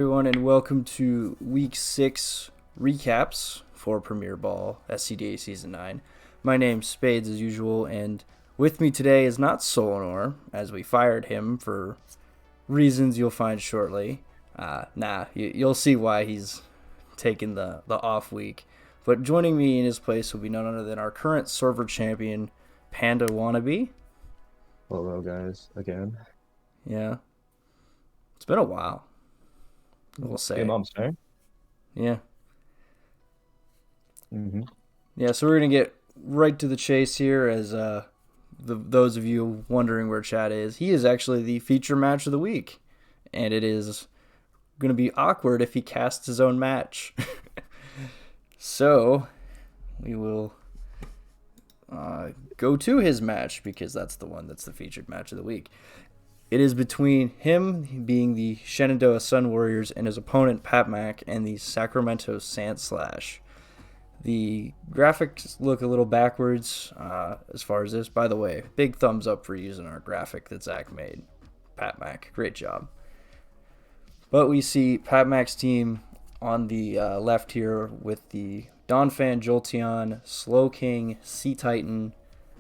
Everyone, and welcome to Week 6 recaps for Premier Ball SCDA Season 9. My name's Spades as usual, and with me today is not Solanor, as we fired him for reasons you'll find shortly. You'll see why he's taken the off week. But joining me in his place will be none other than our current server champion, Panda Wannabe. Hello, guys, again. Yeah, it's been a while, we'll say. Game on, sorry. Yeah. Mm-hmm. Yeah, so we're going to get right to the chase here as those of you wondering where Chad is. He is actually the feature match of the week, and it is going to be awkward if he casts his own match. So we will go to his match because that's the one that's the featured match of the week. It is between him being the Shenandoah Sun Warriors and his opponent Pat Mac and the Sacramento Sandslash. The graphics look a little backwards as far as this. By the way, big thumbs up for using our graphic that Zach made. Pat Mac, great job. But we see Pat Mac's team on the left here with the Donphan, Jolteon, Slowking, Sea Titan,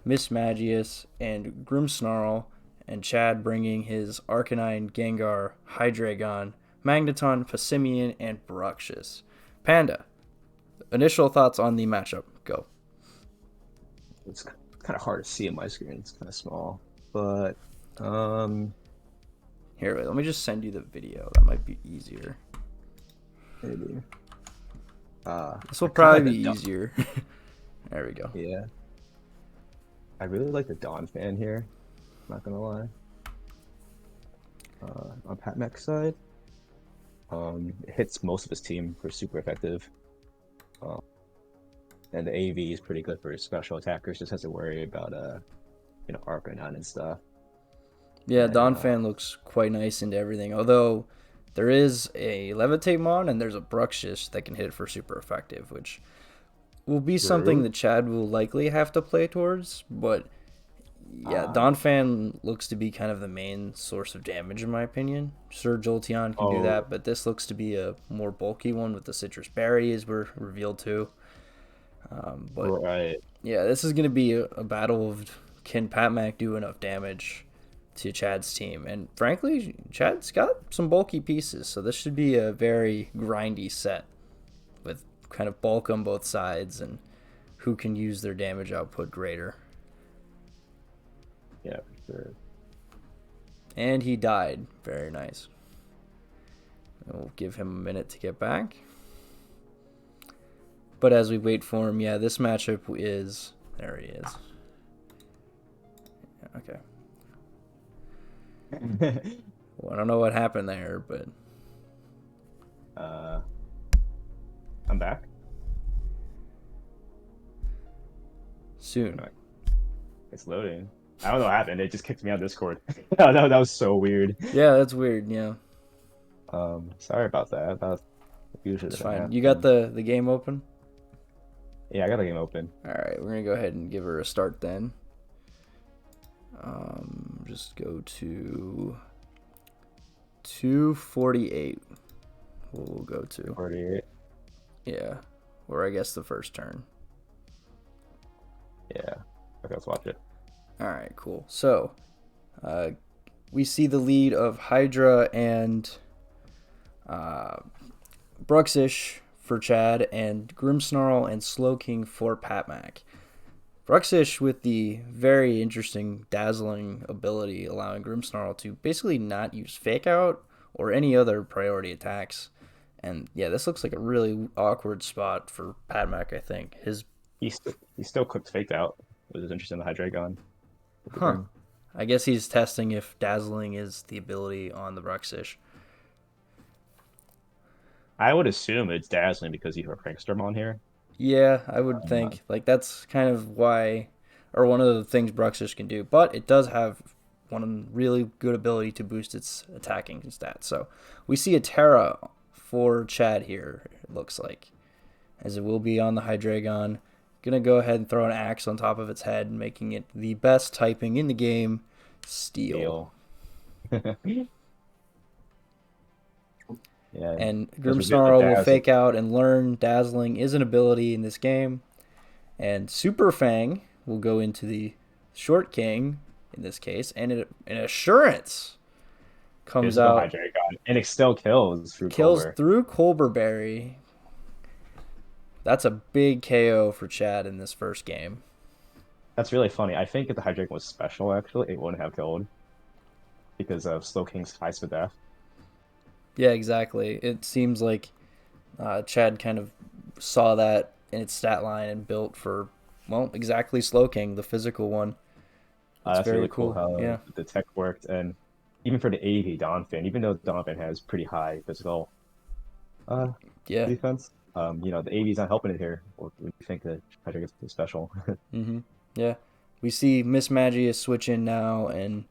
Miss Magius, and Grimmsnarl, and Chad bringing his Arcanine, Gengar, Hydreigon, Magneton, Passimian, and Bruxish. Panda, initial thoughts on the matchup. Go. It's kind of hard to see on my screen. It's kind of small, but Here, wait, let me just send you the video. That might be easier. maybe. This will probably be easier. There we go. Yeah, I really like the Dawn fan here. Not gonna lie. On Pat Mac's side, it hits most of his team for super effective. And the AV is pretty good for his special attackers. Just has to worry about Arcanine and stuff. Yeah, And, Donphan looks quite nice into everything. Although there is a Levitate Mon and there's a Bruxish that can hit it for super effective, which will be something that Chad will likely have to play towards. But yeah, Donphan looks to be kind of the main source of damage in my opinion. Sir Jolteon can do that, but this looks to be a more bulky one with the citrus berry as we're revealed to. But right. yeah, this is going to be a battle of can Pat Mac do enough damage to Chad's team. And frankly, Chad's got some bulky pieces, so this should be a very grindy set with kind of bulk on both sides and who can use their damage output greater. Yeah, for sure. And he died. Very nice. We'll give him a minute to get back. But as we wait for him, yeah, this matchup is... There he is. Okay. Well, I don't know what happened there, but... I'm back. Soon. It's loading. I don't know what happened. It just kicked me out of Discord. That was so weird. Yeah, that's weird, yeah. Sorry about that. That's usually It's fine. You got the game open? Yeah, I got the game open. Alright, we're going to go ahead and give her a start then. Just go to 248. We'll go to 48. Yeah, or I guess the first turn. Yeah. Okay, let's watch it. All right, cool. So, we see the lead of Hydra and Bruxish for Chad and Grimmsnarl and Slowking for Pat Mac. Bruxish with the very interesting dazzling ability allowing Grimmsnarl to basically not use Fake Out or any other priority attacks. And yeah, this looks like a really awkward spot for Pat Mac, I think. He still clicked Faked Out, which is interesting, the Hydreigon. Huh. I guess he's testing if dazzling is the ability on the Bruxish. I would assume it's dazzling because you have a Crankstorm on here. Yeah, I would think. Like, that's kind of why, or one of the things Bruxish can do. But it does have one really good ability to boost its attacking stats. So we see a Terra for Chad here, it looks like. As it will be on the Hydreigon. Gonna go ahead and throw an axe on top of its head, making it the best typing in the game, Steel. Yeah, And let's reveal the Grimmsnarl will Dazzle. fake out and learn Dazzling is an ability in this game. And Super Fang will go into the Short King in this case. And an Assurance comes Physical out, Hydreigon. And it still kills through kills Colbur. through Colberberry. That's a big KO for Chad in this first game. That's really funny. I think if the Hydreigon was special, actually, it wouldn't have killed because of Slowking's high speed death. Yeah, exactly. It seems like Chad kind of saw that in its stat line and built for, well, exactly Slowking, the physical one. It's That's very really cool cool. how Yeah. the tech worked. And even for the AV Donphan, even though Donphan has pretty high physical uh, Yeah. defense, the AV's not helping it here. Or we think that Hydreigon's too special. Mm-hmm. Yeah. We see Miss Magius switch in now, and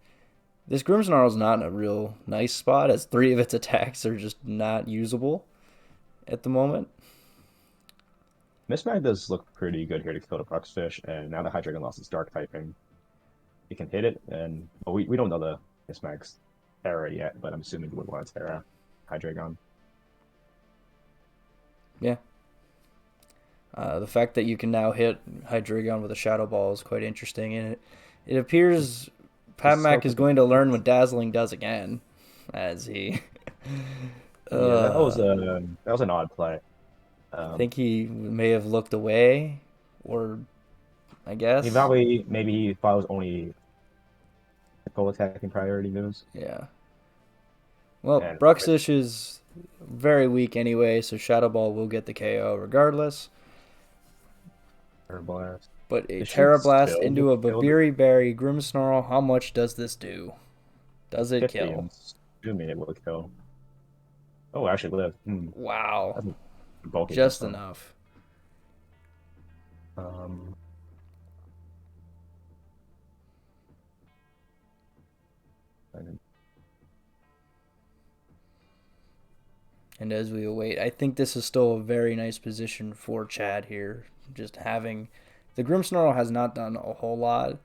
this Grimmsnarl's not in a real nice spot as three of its attacks are just not usable at the moment. Mismag does look pretty good here to kill the Bruxfish, and now that Hydreigon lost its dark typing, it can hit it. And well, we don't know the Mismag's Terra yet, but I'm assuming it would want to Terra Hydreigon. Yeah. The fact that you can now hit Hydreigon with a Shadow Ball is quite interesting, and it appears It's so Patmac is going to learn what Dazzling does again, as he. yeah, uh, that was an odd play. I think he may have looked away, or I He guess. probably maybe he thought it was only full attacking priority moves, Yeah. Well, and Bruxish is very weak anyway, so Shadow Ball will get the KO regardless. Blast. But a It should Terra Blast still into a kill the Babiri Berry Grimmsnarl, how much does this do? Does it 50. kill? I'm assuming it will kill. Oh, actually live. Wow. That's a bulky Just pistol. enough. Um, and And as we await, I think this is still a very nice position for Chad here. Just having the Grimmsnarl has not done a whole lot,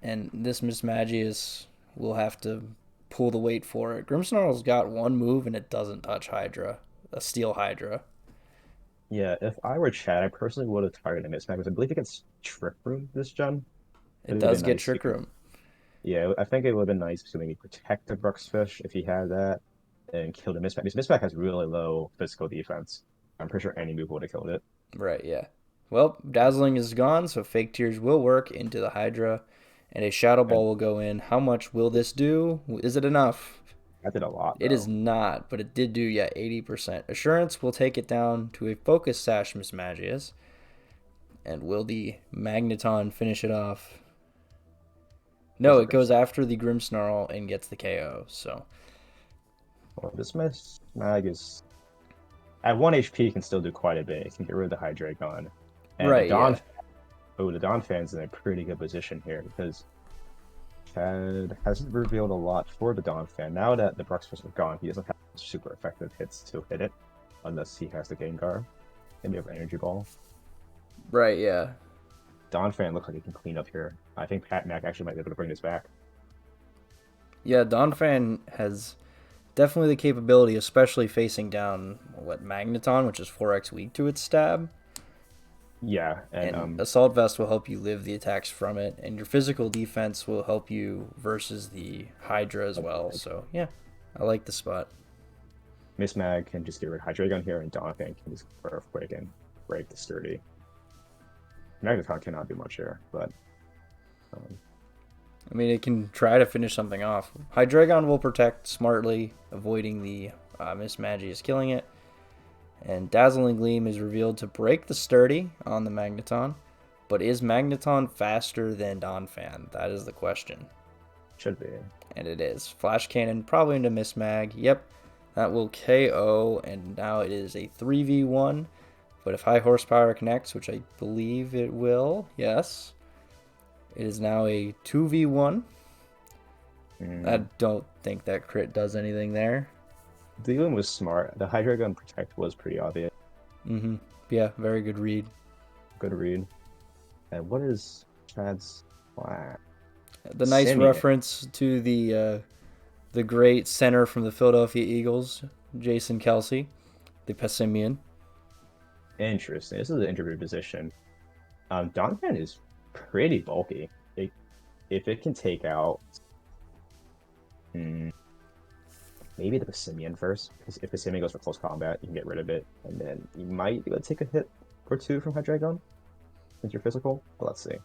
and this Miss Magius will have to pull the weight for it. Grimmsnarl's got one move and it doesn't touch Hydra, a Steel Hydra. yeah, if I were Chad, I personally would have targeted Mismag because I believe it gets Trick Room this gen. It It would have does been get nice. Trick Room. Yeah, I think it would have been nice to maybe protect the Bruxfish if he had that and kill the Mispac. Because Mispac has really low physical defense. I'm pretty sure any move would have killed it. Right, yeah. Well, Dazzling is gone, so Fake Tears will work into the Hydra, and a Shadow And Ball will go in. How much will this do? Is it enough? that did a lot, It is though. not, but it did do, yeah, 80%. Assurance will take it down to a Focus Sash Miss Magius. And will the Magneton finish it off? No, it goes after the Grimmsnarl and gets the KO, so. Well, this Mismag is at 1 HP can still do quite a bit. It can get rid of the Hydreigon. And Right, yeah. The Dawn fan's in a pretty good position here because Chad hasn't revealed a lot for the Dawn fan. Now that the Bruxfish are gone, he doesn't have super effective hits to hit it unless he has the Gengar. Maybe have Energy Ball. Right, yeah. Dawn fan looks like he can clean up here. I think Pat Mac actually might be able to bring this back. Yeah, Donphan has definitely the capability, especially facing down, Magneton, which is 4x weak to its stab. Yeah, And and Assault Vest will help you live the attacks from it, and your physical defense will help you versus the Hydra as well. So, yeah, I like the spot. Miss Mag can just get rid of Hydreigon here, and Dawn fan can just Earthquake and break the sturdy. Magneton cannot do much here, but I mean, it can try to finish something off. Hydreigon will protect smartly, avoiding the Miss Magius killing it. And Dazzling Gleam is revealed to break the sturdy on the Magneton. But is Magneton faster than Donphan? That is the question. should be. And it is. Flash Cannon probably into Miss Mag. Yep, that will KO. And now it is a 3v1. But if high horsepower connects, which I believe it will, yes, it is now a 2v1. I don't think that crit does anything there. Dealing was smart. The Hydreigon Protect was pretty obvious. Mm-hmm. Yeah, very good read. Good read. And what is Chad's plan? The nice Simeon. reference to the great center from the Philadelphia Eagles, Jason Kelsey, the Pessimian. Interesting. This is an interview position. Donovan is pretty bulky. If it can take out hmm, maybe the Pessimian first, because if Pessimian goes for close combat, you can get rid of it, and then you might be able to take a hit or two from Hydreigon since you're physical. But let's see.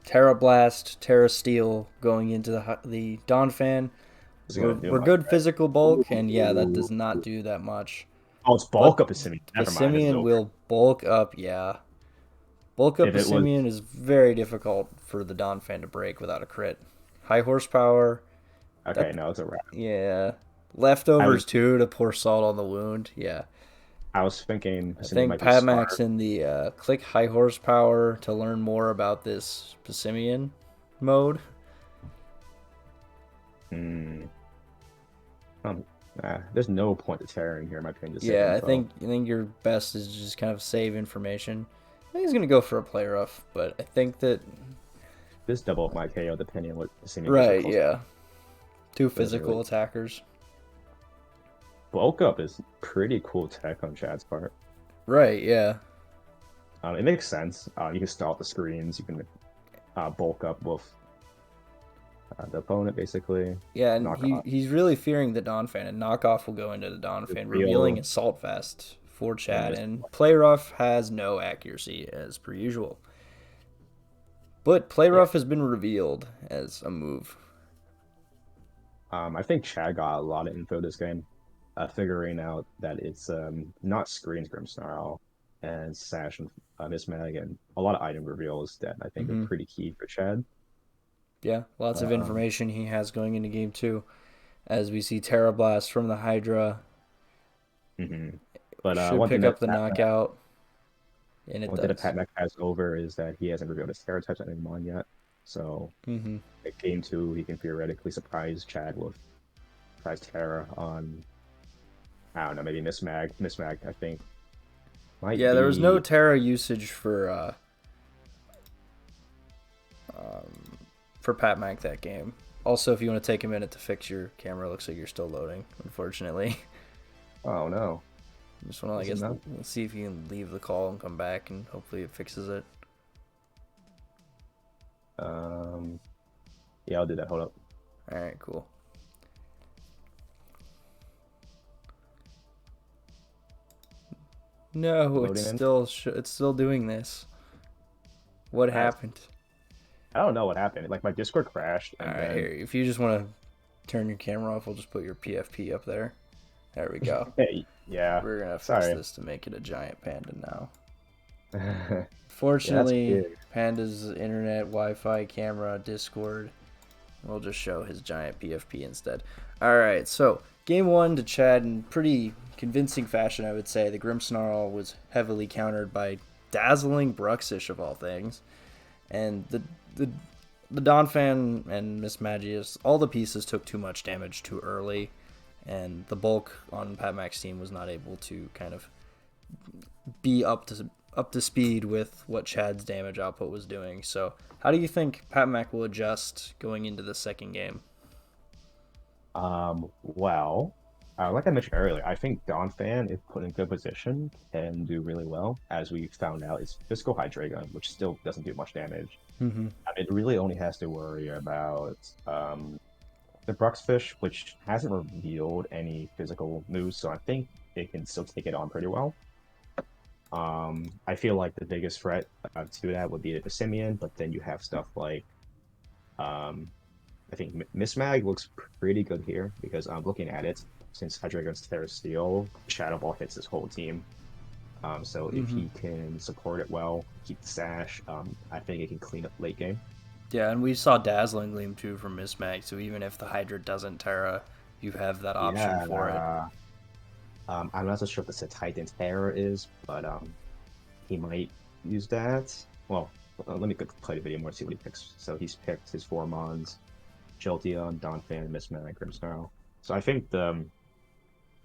Terra Blast, Terra Steel going into the Donphan. This is We're, gonna do we're much, good right? physical bulk, and yeah, that Ooh. does not do that much. Oh, it's But bulk up Pessimian. Never mind. This is Pessimian over. will bulk up, yeah. Bulk up If it was, Pessimian is very difficult for the Donphan to break without a crit. High horsepower, okay, that no, it's a wrap. yeah. I Leftovers was too to pour salt on the wound, yeah. I was thinking I Pessimian think might be Padmax smart. in the click high horsepower to learn more about this Pessimian mode. Hmm. Um, there's no point to tearing here, in my opinion, to save Yeah, I info. think your best is just kind of save information. I think he's gonna go for a play rough, but I think that This double up my KO depending on what Pessimian goes for right, close. yeah, two Doesn't physical really. attackers. Bulk up is pretty cool tech on Chad's part. Right, yeah, It makes sense. You can stall the screens. You can bulk up with the opponent, basically. yeah, and Knock off. he's really fearing the Donphan, and knockoff will go into the Donphan, revealing Reveal. Assault Vest for And Chad, this. and play rough has no accuracy as per usual. But play Yeah. rough has been revealed as a move. I think Chad got a lot of info this game, figuring out that it's not screens Grimmsnarl and Sash and Miss Mag and a lot of item reveals that I think are Hmm. pretty key for Chad. Yeah, lots of Um, information he has going into game two. As we see Terra Blast from the Hydra mhm. But should pick up the knockout, and it one thing that does. Pat Mac has over is that he hasn't revealed his Terra types on Mon yet. So Hmm. at game two, he can theoretically surprise Chad with surprise Terra on I don't know, maybe Miss Mag. Miss Mag, I think, might Yeah, there was no be. Terra usage for Pat Mac that game. Also, if you want to take a minute to fix your camera, it looks like you're still loading, unfortunately. Oh no, Just want to, I is it guess, not? see if you can leave the call and come back, and hopefully it fixes it. Um, yeah, I'll do that. Hold up. All right, cool. No, Loading in. it's still doing this. What I, happened? I don't know what happened. Like my Discord crashed, All and right, here. then If you just want to turn your camera off, we'll just put your PFP up there. There we go. hey, yeah, We're gonna fix sorry. this to make it a giant panda now. Yeah, that's Fortunately, weird. Panda's internet, Wi-Fi, camera, Discord. We'll just show his giant PFP instead. All right, so game one to Chad in pretty convincing fashion, I would say. The Grimmsnarl was heavily countered by dazzling Bruxish of all things, and the the Donphan and Miss Magius, all the pieces took too much damage too early, and the bulk on Pat Mac's team was not able to kind of be up to speed with what Chad's damage output was doing. So, how do you think Pat Mac will adjust going into the second game? Well, like I mentioned earlier, I think Don Fan, if put in good position, can do really well. As we found out, it's physical Hydreigon, which still doesn't do much damage. Mm-hmm. It really only has to worry about the Bruxfish, which hasn't revealed any physical moves, so I think it can still take it on pretty well. I feel like the biggest threat to that would be the Simian, but then you have stuff like um, I think Miss Mag looks pretty good here because I'm looking at it since Hydreigon's Terra Steel, Shadow Ball hits his whole team. So if Mm-hmm. he can support it well, keep the sash, I think it can clean up late game. Yeah, and we saw Dazzling Gleam too from Miss Mag, so even if the Hydra doesn't Terra, you have that option for it. Yeah, I'm not so sure what the Titan Terror is, but he might use that. Well, let me play the video more, see what he picks. So he's picked his four Mons, Jolteon, Donphan, Mistman, and Grimmsnarl. So I think the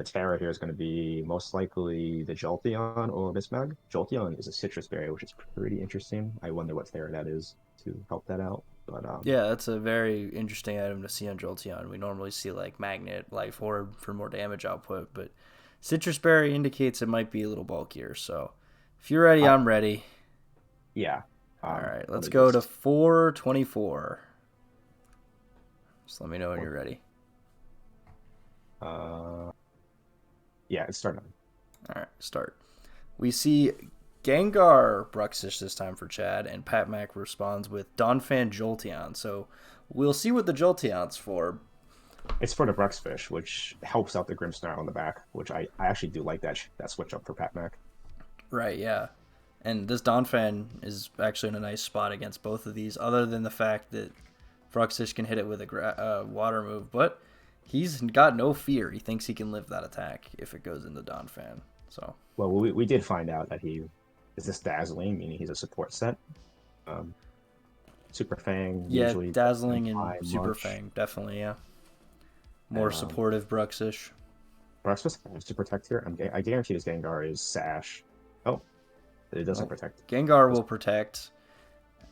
Terra here is going to be most likely the Jolteon or Mismag. Jolteon is a citrus berry, which is pretty interesting. I wonder what Terra that is to help that out. But Yeah, that's a very interesting item to see on Jolteon. We normally see like Magnet, Life Orb for more damage output, but Citrus Berry indicates it might be a little bulkier. So if you're ready, I, I'm ready. yeah. All right, Let let's me go to just 424. Just let me know when you're ready. uh yeah, it's starting. All right, start. We see Gengar Bruxish this time for Chad, and Pat Mac responds with Donphan Jolteon. So we'll see what the Jolteon's for. It's for the Bruxfish, which helps out the Grimmsnarl on the back, which I actually do like that switch up for Pat Mac. Right, yeah. And this Donphan is actually in a nice spot against both of these, other than the fact that Bruxish can hit it with a water move. But he's got no fear. He thinks he can live that attack if it goes into Donphan. So Well, we did find out that he is this dazzling, meaning he's a support set. Um, Super Fang yeah, usually doesn't Dazzling and imply Super much, Fang, definitely, yeah. More and supportive Bruxish. Bruxfish has to protect here. I guarantee this Gengar is Sash. Oh, it doesn't Well, protect. Gengar will protect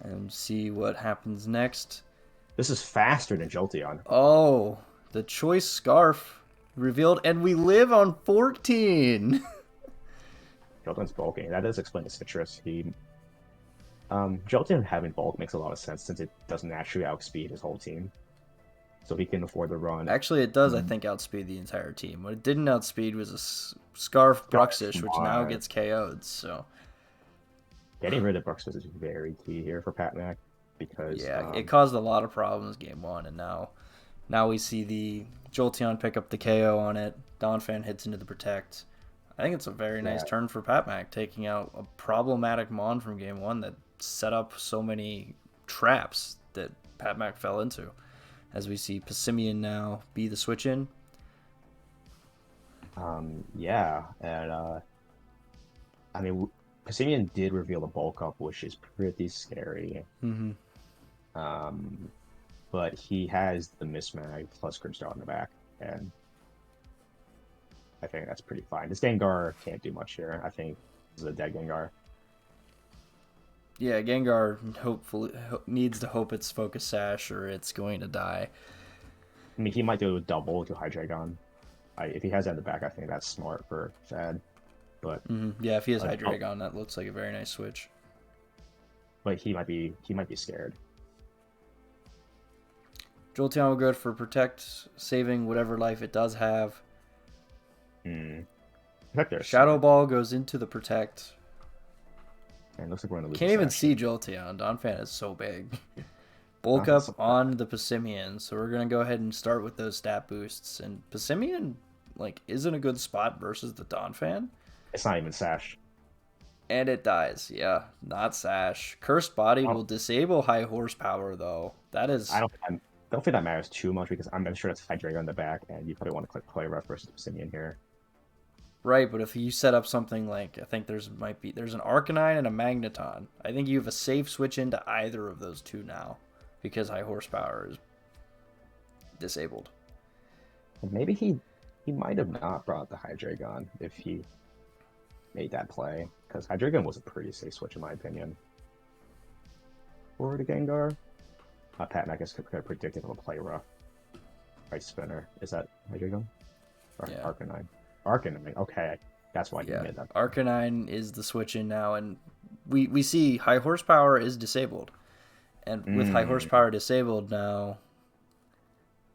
and see what happens next. This is faster than Jolteon. Oh, the choice scarf revealed, and we live on 14. Jolteon's bulking. That does explain the citrus. Jolteon having bulk makes a lot of sense since it doesn't naturally outspeed his whole team, so he can afford the run. Actually, it does, I think, outspeed the entire team. What it didn't outspeed was a Scarf Bruxish, which now gets KO'd. So getting rid of Bruxfish is very key here for Pat Mac because yeah, it caused a lot of problems game one, and now we see the Jolteon pick up the KO on it. Donphan hits into the Protect. I think it's a very nice turn for Pat Mac, taking out a problematic Mon from game one that set up so many traps that Pat Mac fell into. As we see Passimian now be the switch in. yeah, and I mean, Passimian did reveal a bulk up, which is pretty scary. Mm-hmm. But he has the Mismag plus Grimstar on the back, and I think that's pretty fine. This Gengar can't do much here. I think this is a dead Gengar. Yeah, Gengar hopefully needs to hope it's Focus Sash or it's going to die. I mean, he might do a double to Hydreigon. If he has that in the back, I think that's smart for Chad. But yeah, if he has Hydreigon, that looks like a very nice switch. But he might be scared. Jolteon will go for Protect, saving whatever life it does have. Shadow Ball goes into the Protect. And looks like we're gonna lose. Can't even see Jolteon. Donphan is so big. Bulk up on the Passimian, so we're gonna go ahead and start with those stat boosts. And Passimian isn't a good spot versus the Donphan. It's not even Sash. And it dies. Yeah, not Sash. Cursed Body will disable high horsepower though. That is. I don't think that matters too much because I'm sure that's Hydreigon in the back, and you probably want to click play rough versus Passimian here. Right, but if you set up something like I think there's an Arcanine and a Magneton. I think you have a safe switch into either of those two now, because high horsepower is disabled. Maybe he might have not brought the Hydreigon if he made that play, because Hydreigon was a pretty safe switch in my opinion. Forward to Gengar. Pat Mac is predicted to play rough. Ice Spinner. Is that Hydreigon? Or yeah. Arcanine. Arcanine. Okay, that's why he made that. Arcanine is the switch in now, and we see high horsepower is disabled, and with high horsepower disabled now.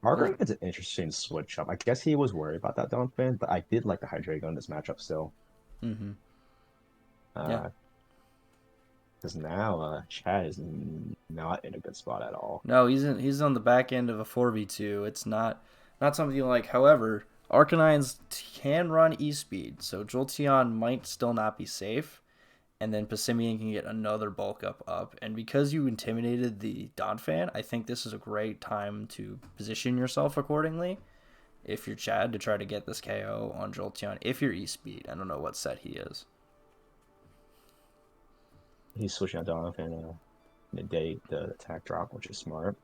Arcanine is an interesting switch up. I guess he was worried about that Donphan, but I did like the Hydreigon in this matchup still. Mm-hmm. Yeah. Because now Chad is not in a good spot at all. No, he's on the back end of a 4v2. It's not something you like. However, Arcanines can run E-Speed, so Jolteon might still not be safe, and then Passimian can get another bulk up. And because you intimidated the Donphan, I think this is a great time to position yourself accordingly if you're Chad to try to get this KO on Jolteon if you're E-Speed. I don't know what set he is. He's switching out Donphan negate the attack drop, which is smart.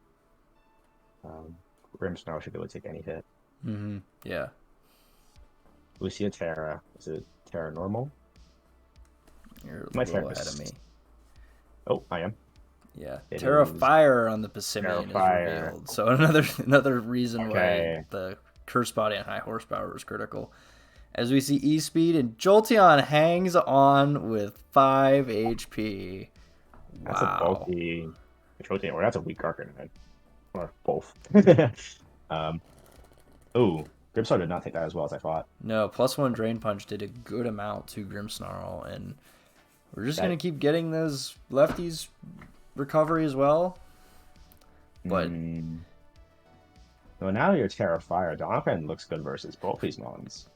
Grimmsnarl should be able to take any hit. Mm-hmm. Yeah. We see a Terra. Is it Terra normal? You're a little ahead of me. Oh, I am. Yeah, It is Fire on the Pessimian is Terrifier. revealed. So another reason why Okay. the curse body and high horsepower was critical. As we see E-Speed and Jolteon hangs on with 5 HP. That's a Wow. bulky Trojan, or that's a weak Arcanine. Or both. um, ooh, Grimmstar did not take that as well as I thought. No, +1 Drain Punch did a good amount to Grimmsnarl, and we're just That gonna keep getting those lefties recovery as well. But mm, well, now you're Terrifier. Donovan looks good versus both these mons.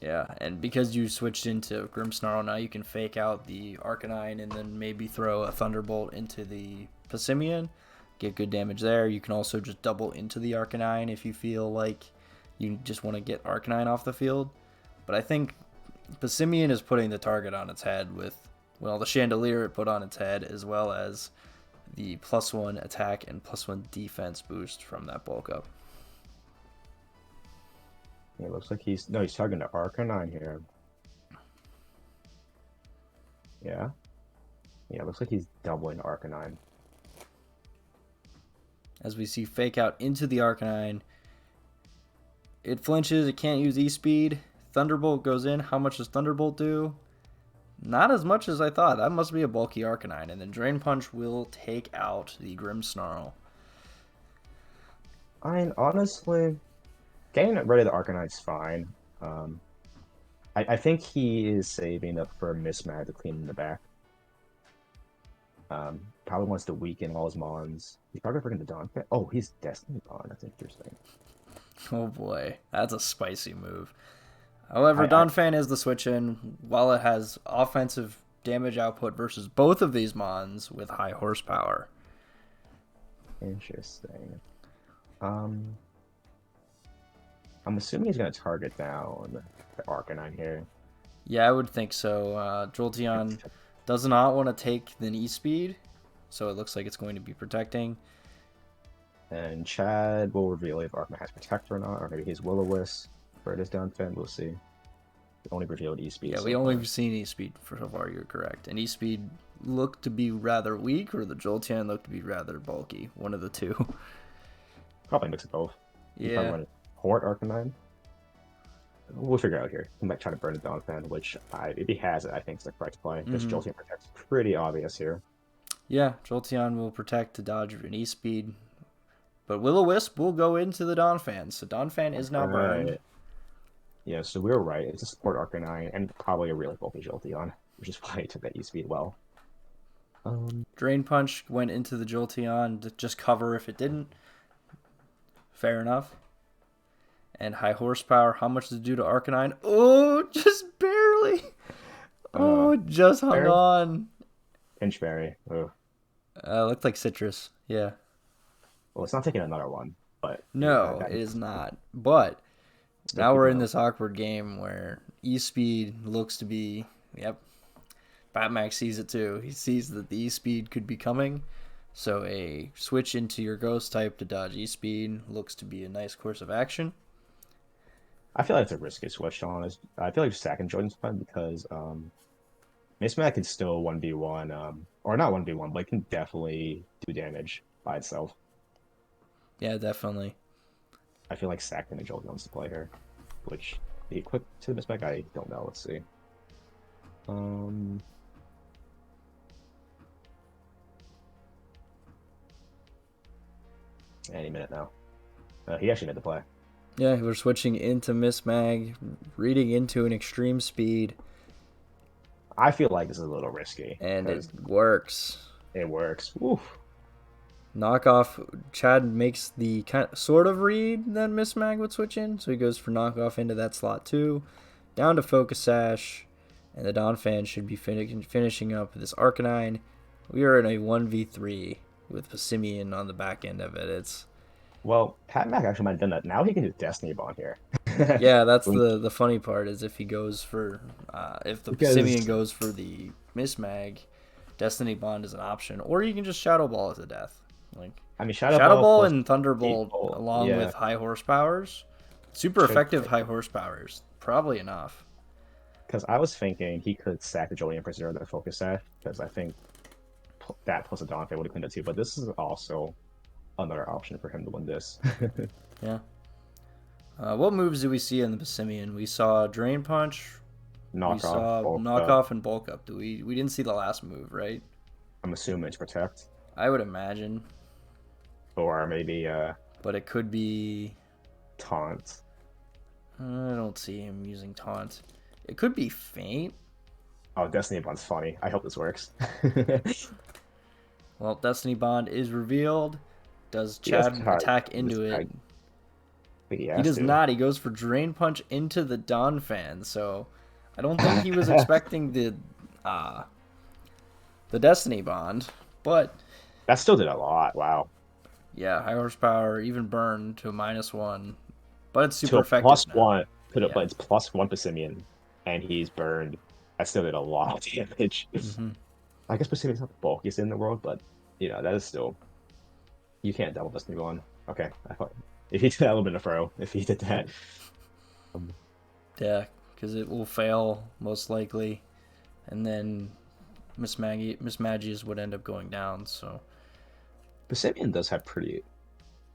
yeah, and because you switched into Grimmsnarl, now you can fake out the Arcanine and then maybe throw a Thunderbolt into the Pessimian, get good damage there. You can also just double into the Arcanine if you feel like you just want to get Arcanine off the field. But I think Pessimian is putting the target on its head with, well, the Chandelier it put on its head, as well as the +1 attack and +1 defense boost from that bulk up. It looks like he's targeting the Arcanine here. Yeah. Yeah, it looks like he's doubling Arcanine. As we see fake out into the Arcanine, it flinches, it can't use E-Speed. Thunderbolt goes in. How much does Thunderbolt do? Not as much as I thought. That must be a bulky Arcanine. And then Drain Punch will take out the Grimmsnarl. I mean, honestly, getting rid of the Arcanine's fine. I think he is saving up for Mismag to clean in the back. Probably wants to weaken all his mons. He's probably bringing the Dawn. Oh, he's Destiny Bond. That's interesting. Oh boy, that's a spicy move. However, I Donphan is the switch in. While it has offensive damage output versus both of these mons with high horsepower. Interesting. I'm assuming he's going to target down the Arcanine here. Yeah, I would think so. Jolteon does not want to take the knee speed, so it looks like it's going to be protecting. And Chad will reveal if Arcanine has Protect or not, or maybe he's Will-O-Wisp for his down fin. We'll see. We only revealed E-Speed. Yeah, so we only far. seen E-Speed for so far, you're correct. And E-Speed looked to be rather weak, or the Jolteon looked to be rather bulky. One of the two. Probably mix of both. He's probably Yeah. going to Hort Arcanine. We'll figure it out here. He might try to burn it down fan, which if he has it, I think is the correct play. This Jolteon Protect's pretty obvious here. Yeah, Jolteon will protect to dodge an E-Speed. But Will-O-Wisp will go into the Donphan, so Donphan is now burned. Yeah, so we were right. It's a support Arcanine and probably a really bulky Jolteon, which is why he took that E-Speed well. Drain Punch went into the Jolteon to just cover if it didn't. Fair enough. And high horsepower, how much does it do to Arcanine? Oh, just barely. Oh, just hung Berry? on. Pinchberry. Ugh. Looked like Citrus. Yeah. Well, it's not taking another one, but No, that it is not. But still now we're keeping in up. this awkward game where E-Speed looks to be, yep, Batmax sees it too. He sees that the E-Speed could be coming. So a switch into your Ghost type to dodge E-Speed looks to be a nice course of action. I feel like it's a risky switch on. I feel like Sack and Jordan's fun because Mace Man can still 1v1, or not 1v1, but it can definitely do damage by itself. Yeah, definitely. I feel like Sack and Jordan wants to play her, which the equip to the Misspec, I don't know. Let's see. Any minute now. He actually made the play. Yeah, we're switching into Miss Mag, reading into an extreme speed, I feel like this is a little risky. and it 'cause works. it works. Oof. Knockoff, Chad makes the sort of read that Miss Mag would switch in, so he goes for knockoff into that slot too. Down to Focus Sash, and the Donphan should be finishing up this Arcanine. We are in a 1v3 with Pessimian on the back end of it. Well, Pat Mac actually might have done that. Now he can do Destiny Bond here. Yeah, that's the funny part is if he goes for if the Because- Pessimian goes for the Miss Mag, Destiny Bond is an option, or you can just Shadow Ball it to death. Like I mean, Shadow Ball plus and Thunderbolt Bolt, along yeah. with high horsepowers, super effective high horsepowers, probably enough. Because I was thinking he could sack the Jolene and preserve the focus set, because I think that plus a Dawn Fan would have cleaned it too. But this is also another option for him to win this. Yeah. What moves did we see in the Passimian? We saw Drain Punch. We Knock off, saw bulk Knock up. Off and Bulk Up. We didn't see the last move, right? I'm assuming it's protect, I would imagine. or maybe But it could be... taunt. I don't see him using Taunt. It could be Feint. Oh, Destiny Bond's funny. I hope this works. Well, Destiny Bond is revealed. Does He has Chad attack into it? He He does to. not. He goes for Drain Punch into the Dawn Fan. So I don't think he was expecting the Destiny Bond. But That still did a lot. Wow. yeah, high horsepower, even burn to -1. But it's To super a effective plus now. one, Yeah. but it's +1 Passimian, and he's burned. That still did a lot of damage. Mm-hmm. I guess Passimian's not the bulkiest in the world, but that is still. You can't double Destiny Bond. Okay, I thought if he did that, a little bit of throw. If he did that, Yeah, because it will fail most likely, and then Miss Maggie's would end up going down. So Passimian does have pretty.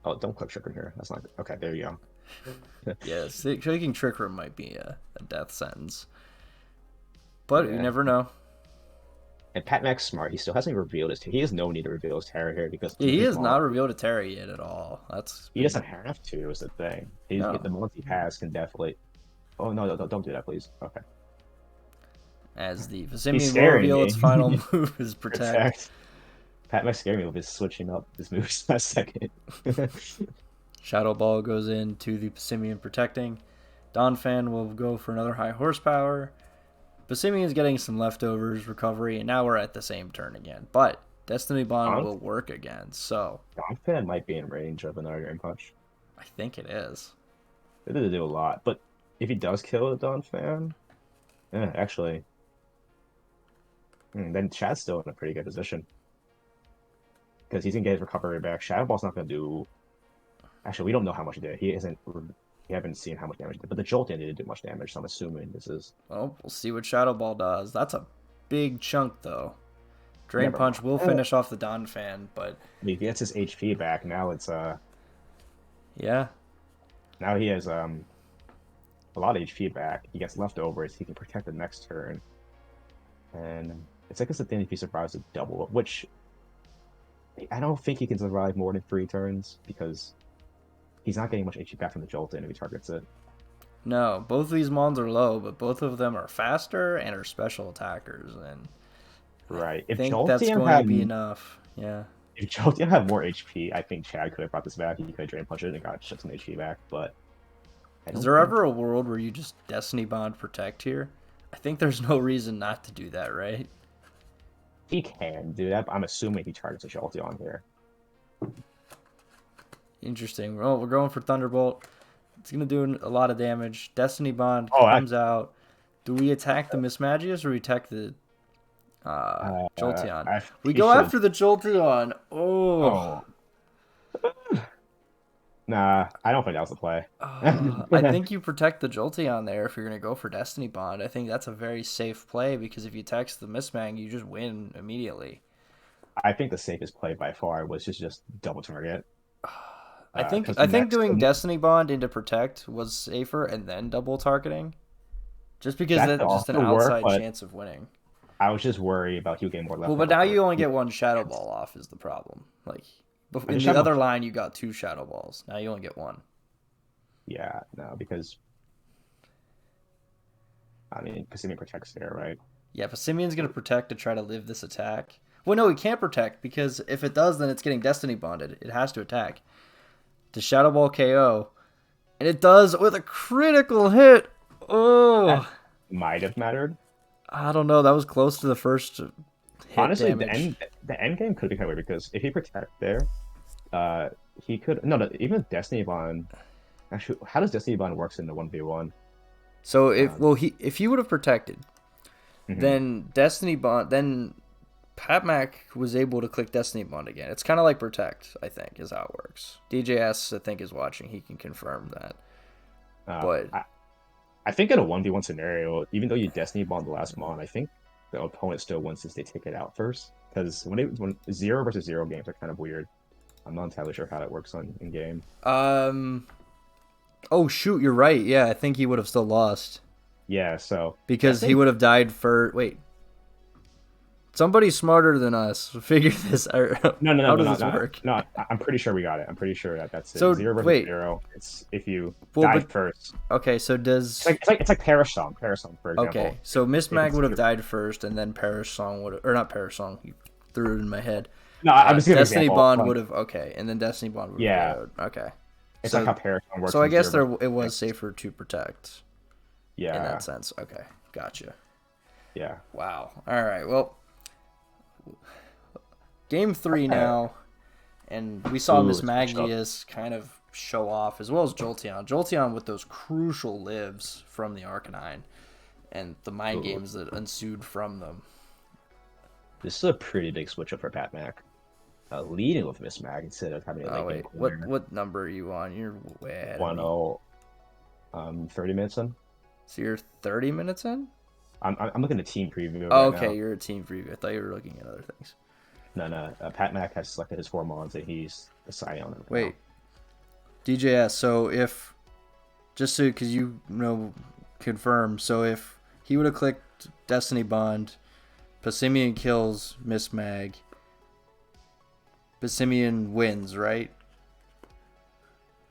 Oh, don't click Trick Room here. That's not good. Okay. There you go. yeah, clicking Trick Room might be a death sentence, but you Yeah. never know. And Pat Mac's smart. He still hasn't revealed his. He has no need to reveal his terror here because Yeah, he his has mod- not revealed a Terry yet at all. He doesn't have to. Is the thing. No. The mods he has can definitely. Oh no! Don't do that, please. Okay. As the He's Visimian will scaring reveal me. its final move is Protect. Pat Mac scared me with his switching up his moves last second. Shadow Ball goes into the Passimian Protecting. Donphan will go for another high horsepower. Passimian's getting some leftovers recovery, and now we're at the same turn again. But Destiny Bond will work again, so Donphan might be in range of another Drain Punch. I think it is. It did do a lot, but if he does kill the Donphan, actually, then Chad's still in a pretty good position. Because he's gonna get his recovery back. Shadow Ball's not gonna do. Actually, we don't know how much he did. We haven't seen how much damage he did, but the Jolt didn't do much damage, so I'm assuming this is. Well, we'll see what Shadow Ball does. That's a big chunk, though. Drain Never Punch mind. will finish off the Donphan, but He gets his HP back. Now it's yeah. Now he has a lot of HP back. He gets leftovers. He can protect the next turn, and it's like it's a thing if he survives a double, which I don't think he can survive more than 3 turns because he's not getting much HP back from the Jolt in if he targets it. No, both of these mons are low, but both of them are faster and are special attackers, and Right. I think that's going to be enough. Yeah. If Jolteon had more HP, I think Chad could have brought this back. He could have Drain Punched it and got shit some HP back, but Is there ever a world where you just Destiny Bond Protect here? I think there's no reason not to do that, right? he can do that? But I'm assuming he targets a Jolteon here. Interesting. Well, we're going for Thunderbolt. It's going to do a lot of damage. Destiny Bond Oh, comes out. Do we attack the Mismagius or we attack the Jolteon? We go after the Jolteon. Oh. Nah, I don't think that was the play. I think you protect the Jolteon there if you're going to go for Destiny Bond. I think that's a very safe play because if you text the Mismang, you just win immediately. I think the safest play by far was just double target. I think doing Destiny Bond into Protect was safer and then double targeting. Just because that's just an outside chance of winning. I was just worried about you getting more left. Well, but now you only get one Shadow Ball off is the problem. Like in the other line, you got 2 Shadow Balls. Now you only get 1. Yeah, no, because I mean, Passimian protects there, right? Yeah, Passimian's going to protect to try to live this attack. Well, no, he can't protect because if it does, then it's getting Destiny Bonded. It has to attack. To Shadow Ball KO. And it does with a critical hit. Oh. That might have mattered. I don't know. That was close to the first hit. Honestly, damage. the end game could be kind of weird because if he protect there, he could even Destiny Bond. Actually, how does Destiny Bond works in the 1v1? So if he would have protected, then Destiny Bond, then Pat Mac was able to click Destiny Bond again. It's kind of like Protect, I think, is how it works. DJS, I think, is watching. He can confirm that. But I think in a 1v1 scenario, even though you Destiny Bond the last mon, I think the opponent still wins since they take it out first. Because when 0 versus 0 games are kind of weird. I'm not entirely sure how that works on in game. Oh shoot, you're right. Yeah, I think he would have still lost Yeah, so because he would have died for. Wait, somebody smarter than us figured this out. no, no, no, How no, does no, this no, work? no. I'm pretty sure we got it. I'm pretty sure that's it. So 0 versus wait, 0. It's if you well, die but first. okay, so does It's like Perish Song. Perish Song, for example. okay, so Miss If Mag it's would have died first, and then Perish Song would have, or not Perish Song. You threw it in my head. no, I'm just giving an Destiny example. Bond Like, would have okay, and then Destiny Bond would have yeah, KO'd. Okay, it's like so how Perish Song works so I in guess 0 there it was versus 6. safer to protect in Yeah, that sense. Okay, gotcha. yeah. Wow. All right. Well, game 3 Okay. now, and we saw Ooh, Miss it's switched up. Magius kind of show off as well as Jolteon. Jolteon with those crucial lives from the Arcanine and the mind Ooh. games that ensued from them. This is a pretty big switch up for Pat Mac. Leading with Miss Mag instead of having a Oh late wait, game what number are you on? You're way ahead of me. 1-0, 30 minutes in. So you're 30 minutes in? I'm looking at team preview Oh, right okay, now. you're a team preview. I thought you were looking at other things. No. Pat Mac has selected his 4 mons and he's deciding on them. Right Wait, DJS. So if just so because you know confirm, so if he would have clicked Destiny Bond, Passimian kills Miss Mag. Passimian wins, right?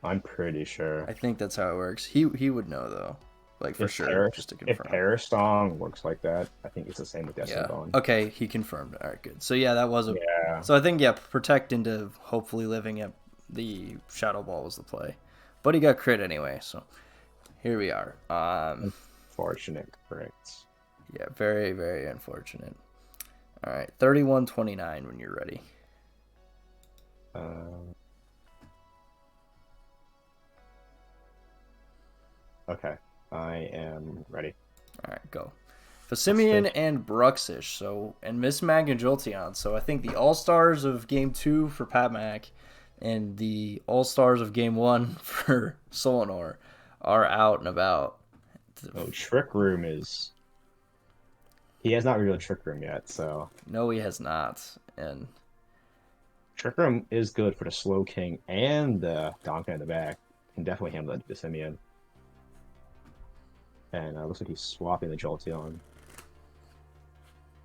now. I'm pretty sure. I think that's how it works. He would know though, like for sure, just to If confirm. Perish Song works like that, I think it's the same with Destiny Yeah. Bond. Okay, he confirmed. All right, good. So yeah, that was a. Yeah. So I think protect into hopefully living at the Shadow Ball was the play, but he got crit anyway. So here we are. Unfortunate, correct. Yeah, very very unfortunate. All right, 31-29 when you're ready. Okay, I am ready. All right, go. Passimian and Bruxish, so and Miss Mag and Jolteon. So I think the All Stars of Game 2 for Pat Mac and the All Stars of Game 1 for Solanor are out and about. Oh, Trick Room is. He has not revealed Trick Room yet, so. No, he has not. And Trick Room is good for the Slow King and the Donkey in the back. Can definitely handle the Simeon. And looks like he's swapping the Jolteon,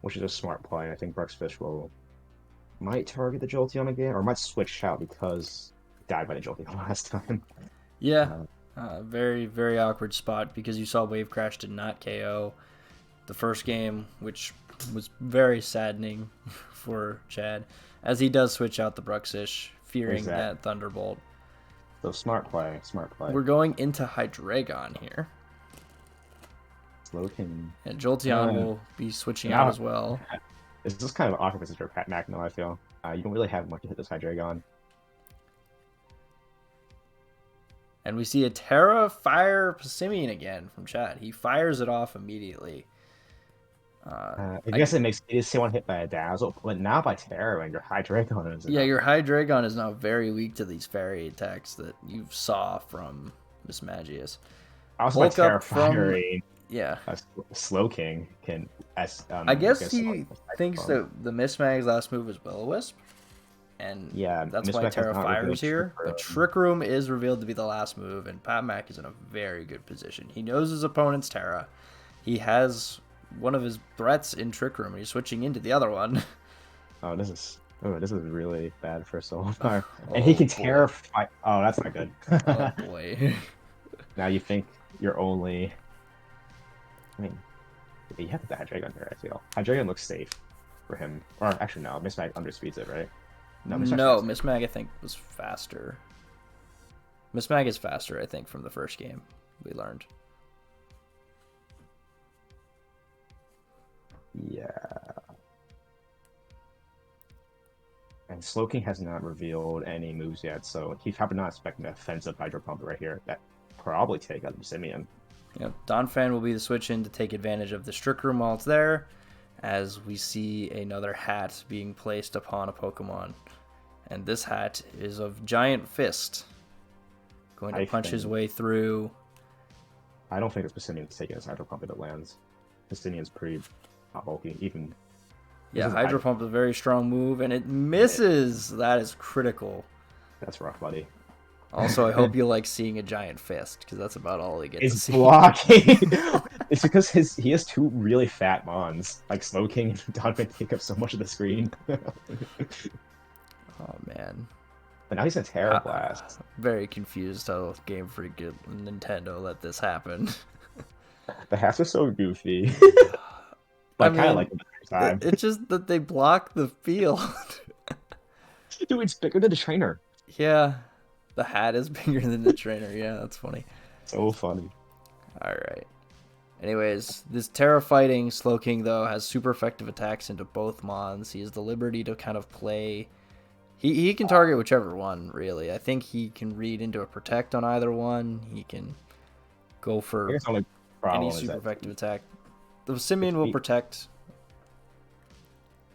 which is a smart play. I think Bruxfish might target the Jolteon again, or might switch out because he died by the Jolteon last time. yeah, very, very awkward spot because you saw Wave Crash did not KO the first game, which was very saddening for Chad, as he does switch out the Bruxish, fearing that Thunderbolt. So smart play, smart play. We're going into Hydreigon here. Slow King. And Jolteon will be switching out as well. It's just kind of awkward position for Pat Mac now, I feel. You don't really have much to hit this Hydreigon. And we see a Terra Fire Passimian again from Chad. He fires it off immediately. I guess it is someone hit by a Dazzle, but now by Terra and your Hydreigon is. Yeah, your Hydreigon is now very weak to these fairy attacks that you saw from Miss Magius. Also, by Terra Firing. Yeah. A Slow King can. I guess he thinks that the Miss Mag's last move is Will-O-Wisp. And yeah, that's why Terra Fires here. But Trick Room is revealed to be the last move, and Pat Mac is in a very good position. He knows his opponent's Terra. He has one of his threats in Trick Room, and he's switching into the other one. Oh, this is really bad for Soulfire. And he can terrify. Oh, that's not good. Oh boy. Now you think you're only. I mean, you have the Hydreigon here. I feel Hydreigon looks safe for him. Or actually, no, Miss Mag underspeeds it, right? No, Miss Mag I think was faster. Miss Mag is faster, I think, from the first game we learned. Yeah. And Slowking has not revealed any moves yet, so he's probably not expecting an offensive Hydro Pump right here. That probably take out the Simeon. Yep, Donphan will be the switch in to take advantage of the Trick Room while it's there, as we see another hat being placed upon a Pokemon. And this hat is of Giant Fist. Going to punch his way through. I don't think this Pissimian's taking his Hydro Pump if it lands. Pissimion's pretty not bulky. Even this Yeah, is Hydro Pump is a very strong move, and it misses. That is critical. that's rough, buddy. Also, I hope you like seeing a giant fist, because that's about all they get to Is see. blocking. It's because he has two really fat mons. Like Slow King and Donovan take up so much of the screen. Oh, man. But now he's a Terra Blast. Very confused how Game Freak and Nintendo let this happen. The hats are so goofy. I But I kind of mean, like them at the same time. it's just that they block the field. Dude, it's bigger than the trainer. Yeah, the hat is bigger than the trainer. Yeah, that's funny. So funny. All right. Anyways, this Terra fighting Slow King, though, has super effective attacks into both Mons. He has the liberty to kind of play. He can target whichever one, really. I think he can read into a Protect on either one. He can go I for guess the only problem any is super that effective attack. The Simeon will protect.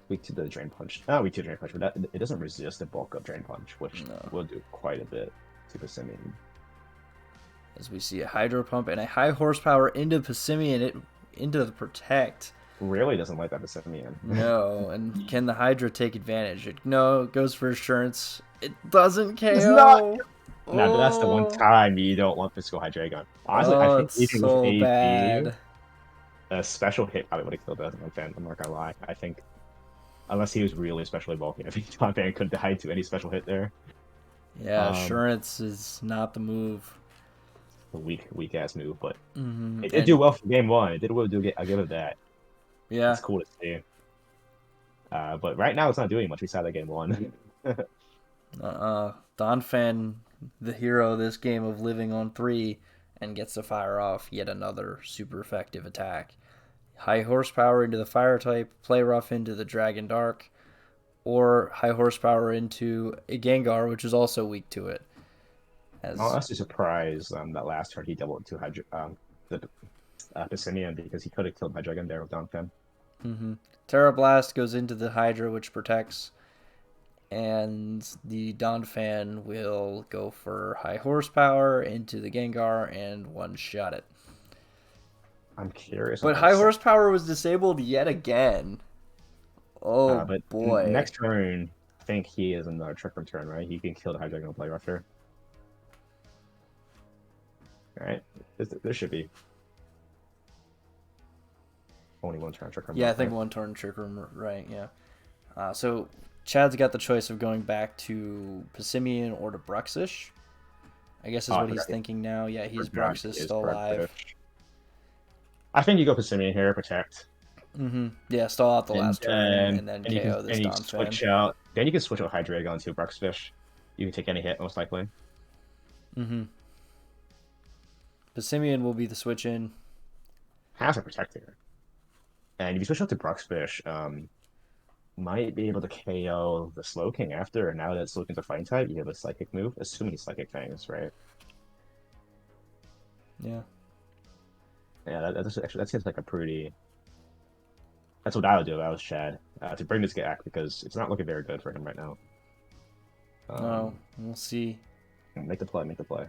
weak to the Drain Punch. Not weak to Drain Punch, but it doesn't resist the bulk of Drain Punch, which No. will do quite a bit to the Simeon. As we see a Hydro Pump and a high horsepower into Passimian, into the Protect. Really doesn't like that the Simeon. No, and can the Hydra take advantage? No, it goes for assurance. It doesn't KO. It's not. No, but that's the one time you don't want Physical Hydreigon. Honestly, I think it's even so with AP, bad. a special hit probably would have killed Don Fan. I'm not gonna lie. I think unless he was really especially bulky, I think Don Fan couldn't hide to any special hit there. Yeah, assurance is not the move. A weak ass move, but It it did do well for game one. It did well. I give it that. Yeah, It's cool to see. But right now it's not doing much beside that game one. Donphan, the hero of this game of living on 3, and gets to fire off yet another super effective attack. High horsepower into the fire type, play rough into the Dragon Dark, or high horsepower into a Gengar, which is also weak to it. I'm honestly surprised that last turn he doubled to the Passimian because he could have killed Hydreigon there with Donphan. Terra Blast goes into the Hydra, which protects, and the Donphan will go for high horsepower into the Gengar and one-shot it. I'm curious. But high horsepower was disabled yet again. Oh, but boy. Next turn, I think he is another Trick Room turn, right? He can kill the Hydreigon play rough here. Alright, there should be only one turn Trick Room. Yeah, I think one turn Trick Room, right, yeah. So Chad's got the choice of going back to Passimian or to Bruxish. I guess is what he's thinking now. Yeah, he's Bruxish, still alive. I think you go Passimian here, protect. Yeah, stall out the last turn and then KO this Donphan. Switch out. Then you can switch out Hydreigon to Bruxfish. You can take any hit, most likely. Passimian will be the switch in. Has a protect here. And if you switch out to Bruxfish, might be able to KO the Slow King after. And now that Slow King's a fighting type, you have a Psychic move, assuming he's Psychic Fangs, right? Yeah. Yeah, that seems like a pretty. That's what I would do if I was Chad, to bring this back because it's not looking very good for him right now. No, we'll see. Make the play, make the play.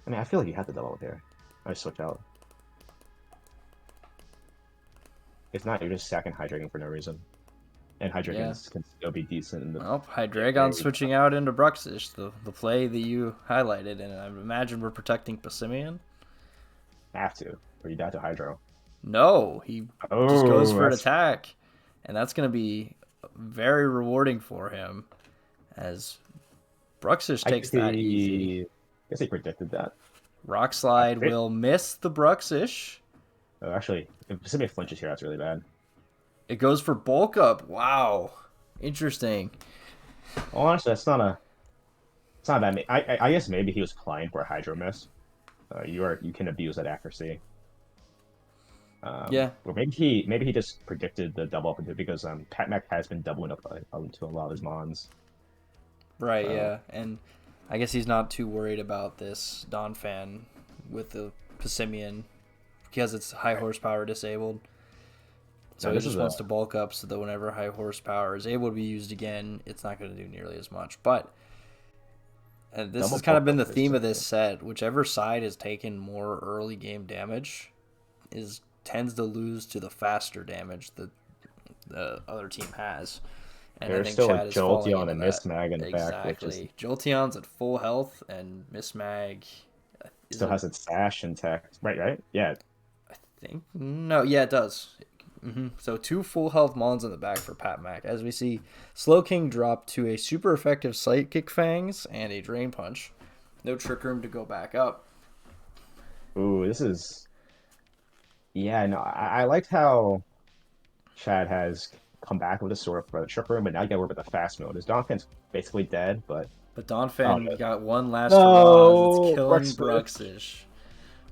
I mean, I feel like you have to double up here. I switch out. If not, you're just sacking Hydreigon for no reason. And Hydreigon can still be decent in the... Well, Hydreigon switching out into Bruxish, the play that you highlighted, and I imagine we're protecting Passimian. Have to, or you die to Hydro. No, he just goes for an attack, and that's going to be very rewarding for him, as Bruxish takes that easy. I guess he predicted that. Rock Slide will miss the Bruxish. Oh, actually, if Passimian flinches here, that's really bad. It goes for bulk up. Wow, interesting. Well, honestly, it's not bad. I guess maybe he was playing for a Hydro miss. You can abuse that accuracy. Yeah. Or maybe he just predicted the double up into because Pat Mac has been doubling up to a lot of his mons. Right. Yeah, and I guess he's not too worried about this Donphan with the Passimian because it's high horsepower disabled. So he just wants to bulk up so that whenever high horsepower is able to be used again, it's not going to do nearly as much. But And this Double has kind of been the bulk is theme of this different. set. Whichever side has taken more early game damage is tends to lose to the faster damage that the other team has. And I There's think still a Chad is falling Jolteon into and that. Mismag in the back, which is Exactly. Jolteon's at full health, and Miss Mag still isn't. has its sash intact. Right, right? Yeah. I think no. Yeah, it does. So two full health Mons in the back for Pat Mac. As we see, Slow King drop to a super effective Psychic Fangs and a Drain Punch. No Trick Room to go back up. Ooh, this is. Yeah, no, I liked how Chad has come back with a sword for the trick room, but now you gotta work with the fast mode. His Donphin's basically dead, but But oh Donphan no. got one last hurrah as it's No, killing Bruxmas. Bruxish.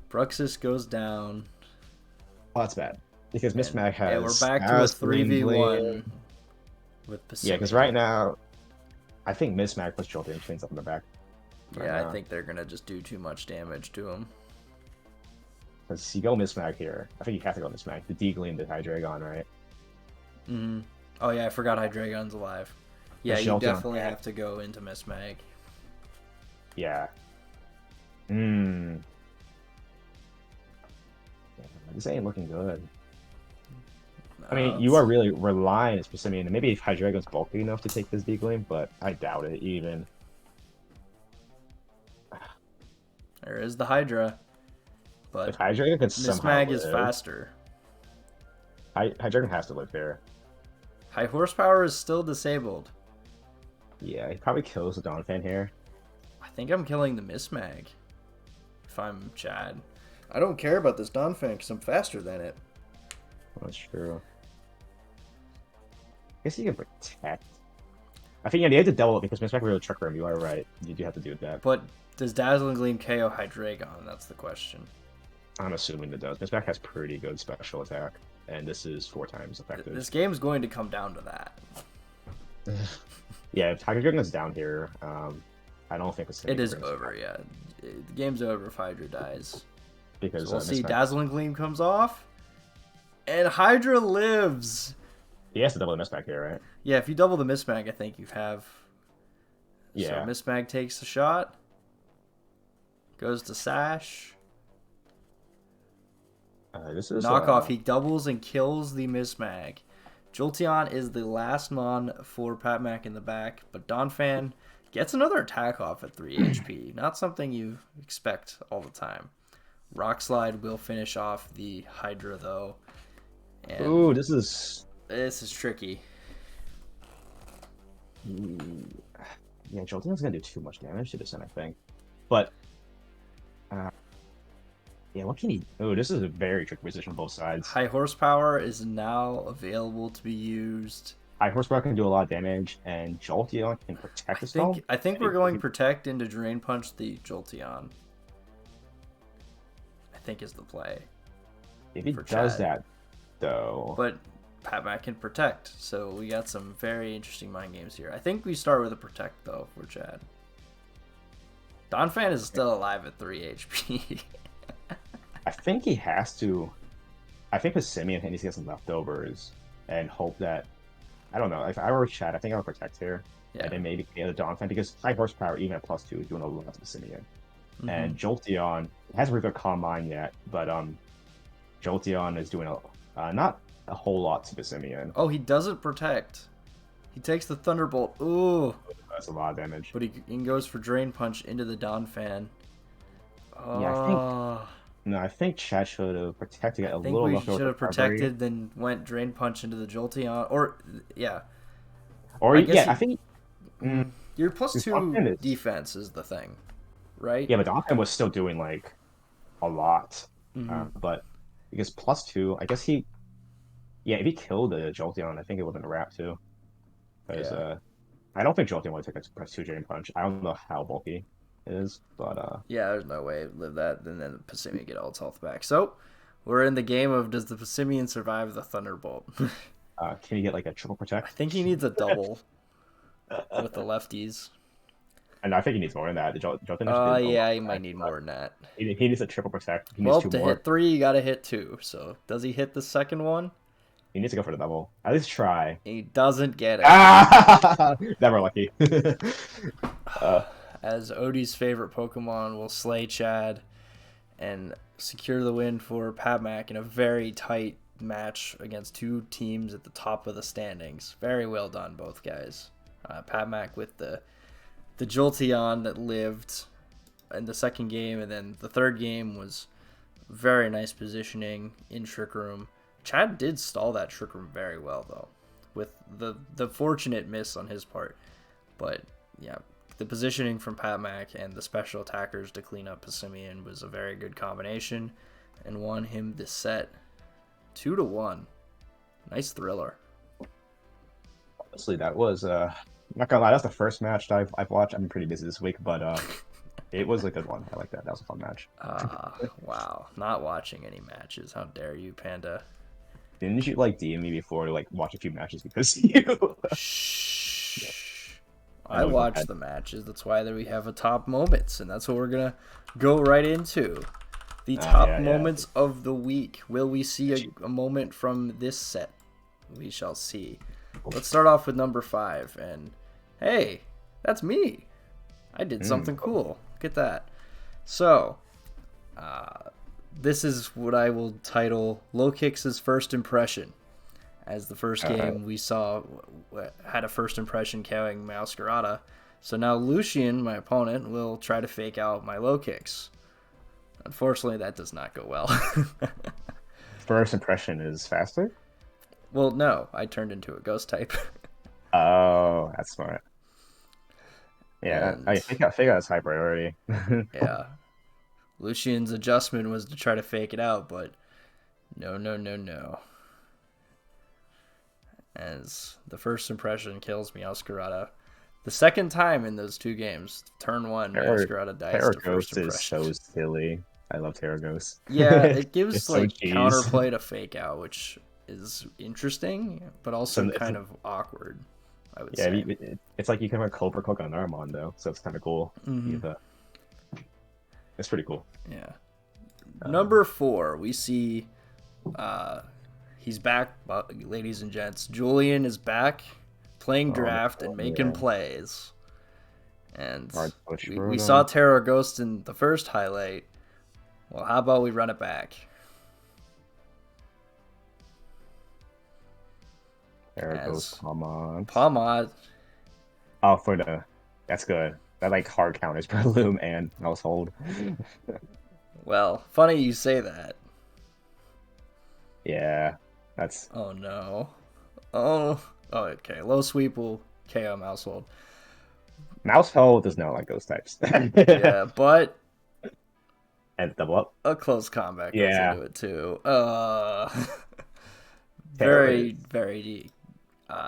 Bruxis goes down. Oh, that's bad. Because Miss And Mag yeah, we're has back to a Dazzling Gleam. 3v1 with Yeah, because Passimian. right now, I think Miss Mag plus Jolteon cleans up in the back right Yeah, I now. think they're going to just do too much damage to him. Because you go Miss Mag here. I think you have to go Miss Mag. The D-Gleam, the Hydreigon, right? Oh, yeah, I forgot Hydreigon's alive. Yeah, The you Jolteon definitely back. have to go into Miss Mag. Yeah. Hmm. This ain't looking good. I mean, you are really relying on Passimian, and maybe if Hydreigon's bulky enough to take this D-Gleam, but I doubt it even. There is the Hydra. If But Hydreigon could Miss somehow Mag is live, faster. Hydreigon has to live here. High horsepower is still disabled. Yeah, he probably kills the Donphan here. I think I'm killing the Miss Mag. If I'm Chad. I don't care about this Donphan because I'm faster than it. That's true. I guess you can protect. I think yeah, you have to double it because Miss Mag really trick room. You are right. You do have to do that. But does Dazzling Gleam KO Hydreigon? That's the question. I'm assuming it does. Miss Mag has pretty good special attack, and this is 4 times effective. This game's going to come down to that. Yeah, if Hydreigon is down here, I don't think it's. It is over, yeah. The game's over if Hydra dies. Because So we'll see. Miss Mag, Dazzling Gleam comes off, and Hydra lives. he has to double the Miss Mag here, right? Yeah, if you double the Miss Mag, I think you have. Yeah. So Miss Mag takes the shot. Goes to Sash. This is Knockoff. He doubles and kills the Miss Mag. Jolteon is the last Mon for Pat Mac in the back, but Donphan gets another attack off at 3 HP. Not something you expect all the time. Rock Slide will finish off the Hydra, though. And Ooh, this is tricky. yeah. Jolteon's gonna do too much damage to this, I think. But yeah, what can he? Oh, this is a very tricky position on both sides. High horsepower is now available to be used. High horsepower can do a lot of damage, and Jolteon can protect his home. I think we're going Protect into Drain Punch the Jolteon. I think is the play. If he for does Chad. that, though. But Pat Mac can Protect, so we got some very interesting mind games here. I think we start with a Protect, though, for Chad. Donphan is still alive at 3 HP. I think he has to. I think Passimian needs to get some leftovers and hope that. I don't know. If I were Chad, I think I would protect here. Yeah. And then maybe get a Donphan because high horsepower, even at +2, is doing a lot to Passimian. And Jolteon hasn't really got Calm Mind yet, but Jolteon is doing not a whole lot to Passimian. Oh, he doesn't Protect. He takes the Thunderbolt. Ooh. That's a lot of damage. But he goes for Drain Punch into the Donphan. Yeah, I think Chad should have protected it a I think little we leftover should have recovery. protected, then went Drain Punch into the Jolteon. Or, yeah. Or I guess yeah, he- I think. Your plus His 2 Donphan is- defense is the thing, right? Yeah, but Donphan was still doing like a lot. Mm-hmm. But because +2, I guess he. Yeah, if he killed the Jolteon, I think it would have been a wrap too. Because Yeah. I don't think Jolteon would have taken a +2 Drain Punch. I don't know how bulky it is, but Yeah, there's no way to live that, and then Passimian get all its health back. So, we're in the game of does the Passimian survive the Thunderbolt? can he get like a triple protect? I think he needs a double with the lefties. And I think he needs more than that. The Jolteon. Yeah, he might need more than that. He needs a triple protect. He needs Well, 2 to more. hit 3, you gotta hit 2. So, does he hit the second one? He needs to go for the double. At least try. He doesn't get it. Ah! Never lucky. as Odie's favorite Pokemon will slay Chad and secure the win for Pat Mac in a very tight match against two teams at the top of the standings. Very well done, both guys. Pat Mac with the Jolteon that lived in the second game, and then the third game was very nice positioning in Trick Room. Chad did stall that Trick Room very well, though, with the fortunate miss on his part. But, yeah, the positioning from Pat Mac and the special attackers to clean up Passimian was a very good combination and won him this set 2-1. Nice thriller. Honestly, that was I'm not gonna lie, that's the first match that I've watched. I've been pretty busy this week, but it was a good one. I like that. That was a fun match. Wow. Not watching any matches. How dare you, Panda? Didn't you like DM me before to like watch a few matches because you? Shh. I I know we both watch had- the matches. That's why we have a top moments, and that's what we're gonna go right into. The top yeah. moments of the week. Will we see a moment from this set? We shall see. Let's start off with number 5, and hey, that's me. I did something cool. Look at that. So, this is what I will title Low Kicks' first impression. As the first game we saw had a first impression KOing Masquerada. So now Lucian, my opponent, will try to fake out my low kicks. Unfortunately, that does not go well. First impression is faster. Well, no, I turned into a ghost type. Oh, that's smart. Yeah, And- I think it's high priority. Yeah. Lucian's adjustment was to try to fake it out, but no. As the first impression kills Meowscarada. The second time in those two games, turn 1, Meowscarada dies to first Terraghost is so impression. silly. I love Terraghost. Yeah, it gives It's so like cheese. counterplay to fake out, which is interesting, but also It's kind of awkward, I would Yeah, say. it's like you can run Cobra Cook on Armand though, so it's kind of cool. It's pretty cool. Yeah. Number 4, we see he's back, ladies and gents. Julian is back playing draft and making plays. And we saw Terror Ghost in the first highlight. Well, how about we run it back? Terraghost, Armand. Palmod. Oh, that's good. That like hard counters Breloom and Household. Well, funny you say that. Yeah, that's. Oh no. Oh, okay. Low sweep will KO Household. Mousehold does not like those types. Yeah, but And double up. a close combat goes Yeah. into it too. Terror Very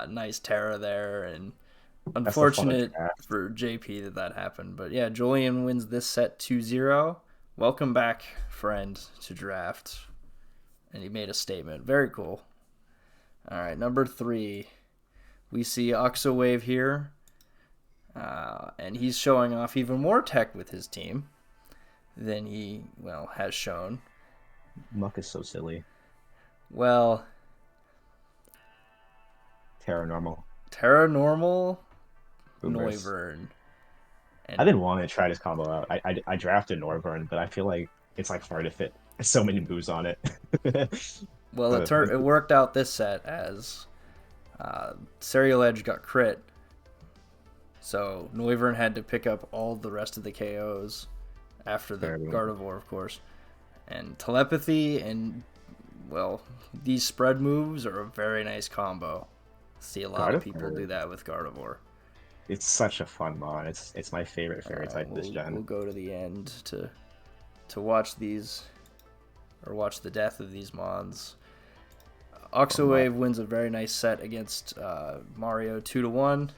nice Terra there, and the fun unfortunate draft. for JP that happened. But yeah, Julian wins this set 2-0. Welcome back, friend, to draft. And he made a statement. Very cool. All right, number 3. We see Oxowave here. And he's showing off even more tech with his team than he, has shown. Muck is so silly. Well, Terra normal. Terra Normal, Boomers. Noivern. I've been wanting to try this combo out. I drafted Norvern, but I feel like it's like hard to fit so many moves on it. Well, it worked out this set as Serial Edge got crit, so Noivern had to pick up all the rest of the KOs after the Gardevoir, of course. And Telepathy and, these spread moves are a very nice combo. See a lot of people do that with Gardevoir. It's such a fun mod. It's my favorite fairy type this gen. We'll go to the end to watch these, or watch the death of these mons. Oxowave wins a very nice set against Mario 2-1,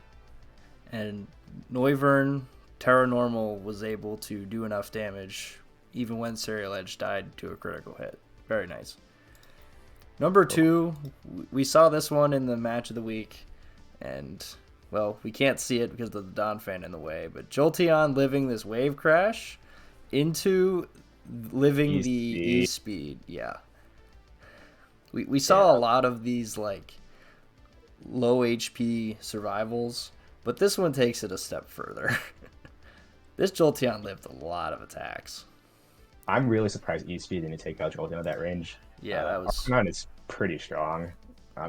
and Noivern Terra Normal was able to do enough damage even when Serial Edge died to a critical hit. Very nice. Number 2, we saw this one in the match of the week, and we can't see it because of the Don fan in the way, but Jolteon living this wave crash into living the E-Speed. Yeah. We saw a lot of these, like, low HP survivals, but this one takes it a step further. This Jolteon lived a lot of attacks. I'm really surprised E-Speed didn't take out Jolteon at that range. Yeah, that was... Arcanine is pretty strong.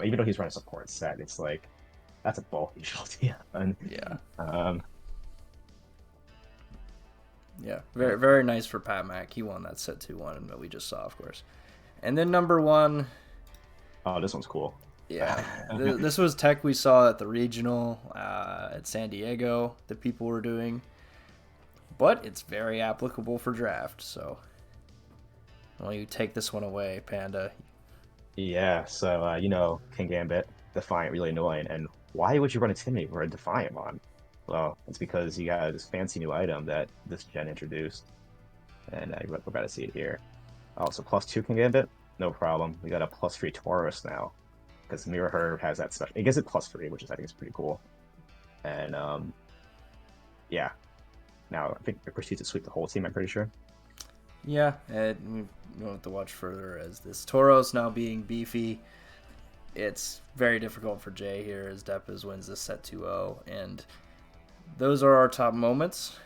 Even though he's running a support set, it's like, that's a bulky Jolteon. Yeah. Um, Yeah, very very nice for Pat Mac. He won that set 2-1 that we just saw, of course. And then number 1... oh, this one's cool. Yeah, this was tech we saw at the regional at San Diego that people were doing. But it's very applicable for draft, so why don't you take this one away, Panda? Yeah, so, King Gambit, Defiant, really annoying. And why would you run a Timmy or a Defiant Mon? Well, it's because you got this fancy new item that this gen introduced. And we're about to see it here. Oh, so +2 King Gambit? No problem. We got a +3 Taurus now. Because Mirror Herb has that special. It gives it +3, which is, I think, is pretty cool. And, yeah. Now, I think it proceeds to sweep the whole team, I'm pretty sure. Yeah, and we won't have to watch further as this Tauros now being beefy. It's very difficult for Jay here as Depaz wins this set 2-0. And those are our top moments.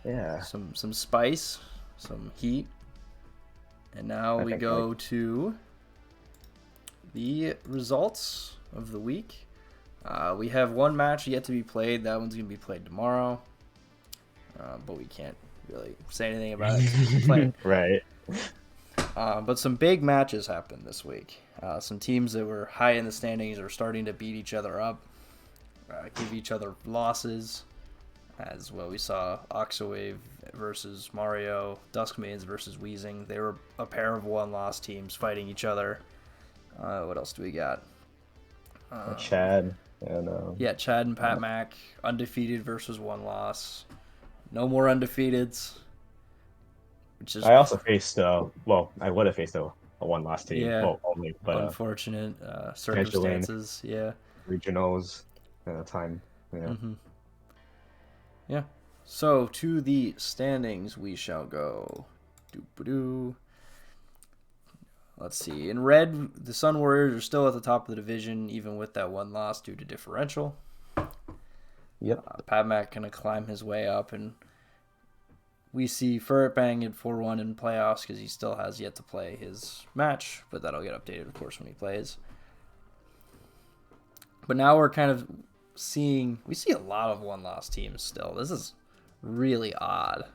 Yeah. Some spice, some heat. And now we go to the results of the week. We have one match yet to be played. That one's going to be played tomorrow. But we can't really say anything about it. Right. But some big matches happened this week. Some teams that were high in the standings are starting to beat each other up, give each other losses. As well, we saw Oxawave versus Mario, Duskmans versus Weezing. They were a pair of one-loss teams fighting each other. What else do we got? Chad. And, yeah, Chad and Pat Mac, undefeated versus one loss. No more undefeateds. Which is... I also faced, I would have faced a one-loss team. Yeah, well, only, but unfortunate circumstances. Yeah. Regionals, time. Yeah. Mm-hmm. Yeah. So, to the standings we shall go. Doo-ba-doo. Let's see. In red, the Sun Warriors are still at the top of the division, even with that one loss due to differential. Yep. Pat Mac going to climb his way up, and we see Ferret Bang at 4-1 in playoffs because he still has yet to play his match, but that'll get updated, of course, when he plays. But now we're kind of we see a lot of one-loss teams still. This is really odd.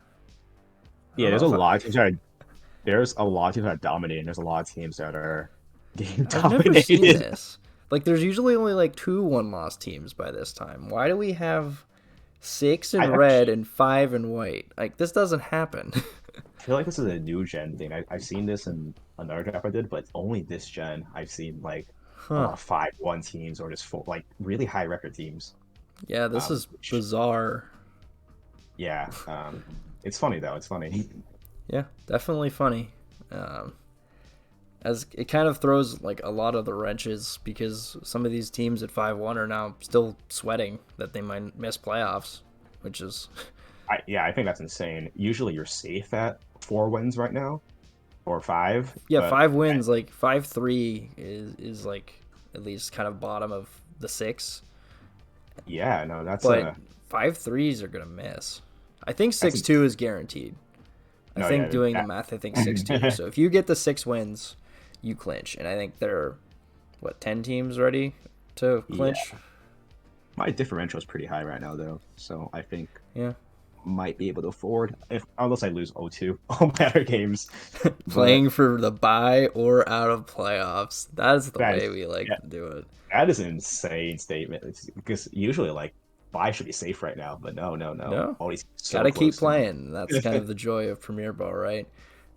Yeah, there's a lot of teams that are dominating. There's a lot of teams that are getting dominated. I've never seen this. Like, there's usually only like 2 one-loss teams by this time. Why do we have 6 in red and 5 in white? Like, this doesn't happen. I feel like this is a new gen thing. I've seen this in another draft I did, but only this gen I've seen like 5-1 teams or just really high record teams. Yeah, this is bizarre. Yeah, it's funny though. It's funny. Yeah, definitely funny. As it kind of throws like a lot of the wrenches because some of these teams at 5-1 are now still sweating that they might miss playoffs, which is... I think that's insane. Usually you're safe at 4 wins right now, or 5. Yeah, 5 wins, like 5-3 is like at least kind of bottom of the 6. Yeah, no, that's... But 5-3s are going to miss. I think 6-2 is guaranteed. Doing the math, I think 6-2. So if you get the 6 wins, you clinch. And I think there are, 10 teams ready to clinch? Yeah. My differential is pretty high right now, though. So I think might be able to afford, unless I lose 0-2 all my other games. Playing for the bye or out of playoffs. That's the way we like to do it. That is an insane statement. Because usually, bye should be safe right now, but no. Always gotta keep playing. That's kind of the joy of Premier Ball, right?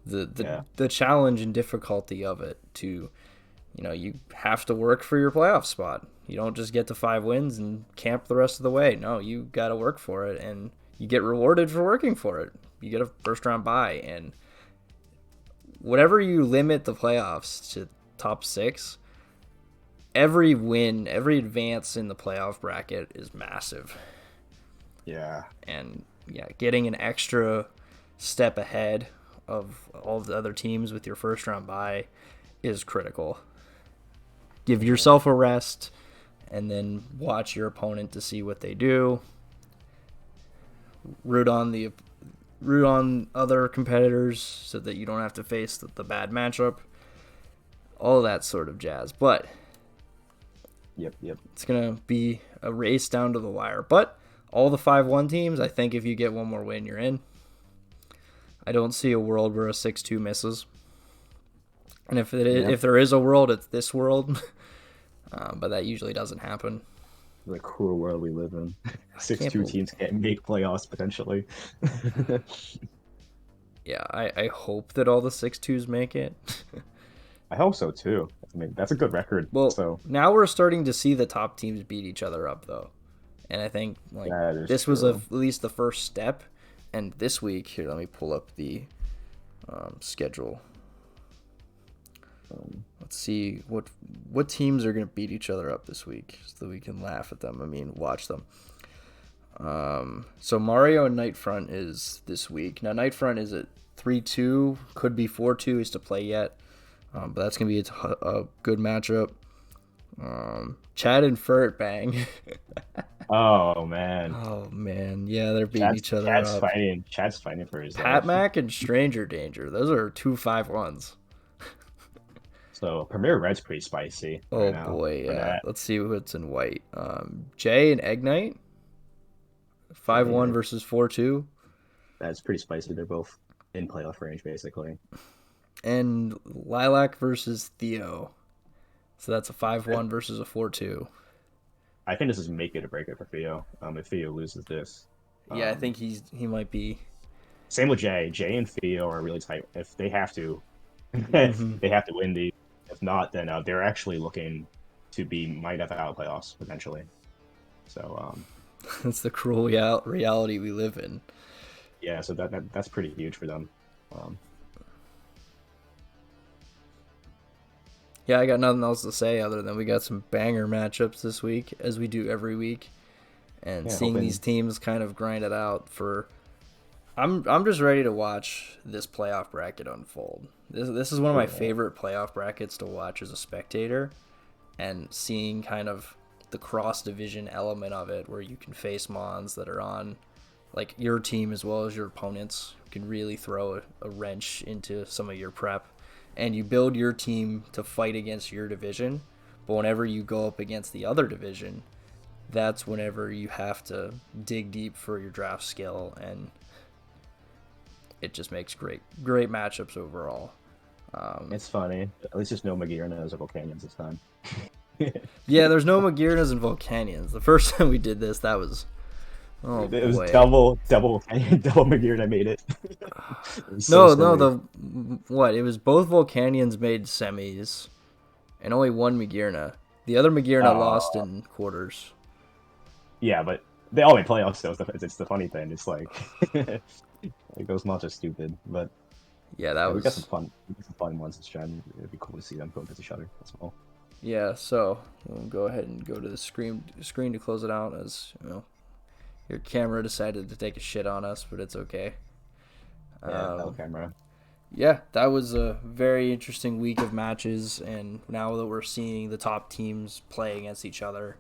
The challenge and difficulty of it. You have to work for your playoff spot. You don't just get to 5 wins and camp the rest of the way. No, you gotta work for it, and you get rewarded for working for it. You get a first round bye, and whenever you limit the playoffs to top 6. Every win, every advance in the playoff bracket is massive. Yeah. And getting an extra step ahead of all of the other teams with your first round bye is critical. Give yourself a rest and then watch your opponent to see what they do. root on other competitors so that you don't have to face the bad matchup. All that sort of jazz. But Yep. it's going to be a race down to the wire. But all the 5-1 teams, I think if you get one more win, you're in. I don't see a world where a 6-2 misses. And if there is a world, it's this world. But that usually doesn't happen. The cruel world we live in. 6-2 teams can't make playoffs potentially. Yeah, I hope that all the 6-2s make it. I hope so too. I mean, that's a good record. Well, so now we're starting to see the top teams beat each other up, though. And I think this was at least the first step. And this week, here, let me pull up the schedule. Let's see what teams are going to beat each other up this week so that we can laugh at them. I mean, watch them. So Mario and Nightfront is this week. Now, Nightfront is at 3-2, could be 4-2, is to play yet. But that's going to be a good matchup. Chad and Furt Bang. Oh, man. Oh, man. Yeah, they're beating each other up. Chad's fighting for his Pat life. Mac and Stranger Danger. Those are 2 5-1s. So Premier Red's pretty spicy. Oh, boy, yeah. Let's see what's in white. Jay and Eggnite. 5-1 versus 4-2. That's pretty spicy. They're both in playoff range, basically. And Lilac versus Theo. So that's a 5-1 versus a 4-2. I think this is make it or break it for Theo. If Theo loses this. Yeah, I think he might be. Same with Jay. Jay and Theo are really tight. If they have to, they have to win these. If not, then they're actually looking to might have out playoffs potentially. So that's the cruel reality we live in. Yeah, so that's pretty huge for them. Yeah, I got nothing else to say other than we got some banger matchups this week, as we do every week, and seeing these teams kind of grind it out for. I'm just ready to watch this playoff bracket unfold. This is one of my favorite playoff brackets to watch as a spectator, and seeing kind of the cross division element of it, where you can face mons that are on like your team as well as your opponents, can really throw a wrench into some of your prep. And you build your team to fight against your division, but whenever you go up against the other division, that's whenever you have to dig deep for your draft skill, and it just makes great matchups overall. It's funny. At least there's no Magirnas or Volcanians this time. Yeah, there's no Magirnas and Volcanians. The first time we did this, that was... Oh, it was double Magirna made it. It was both Volcanians made semis, and only one Magirna. The other Magirna lost in quarters. Yeah, but they all made playoffs, though. It's the funny thing. It's like, those mods are stupid, but yeah, we got some fun ones this gen. It'd be cool to see them go against each other. That's all. Yeah, so we'll go ahead and go to the screen to close it out, as you know. Your camera decided to take a shit on us, but it's okay. Yeah, camera. Yeah, that was a very interesting week of matches, and now that we're seeing the top teams play against each other,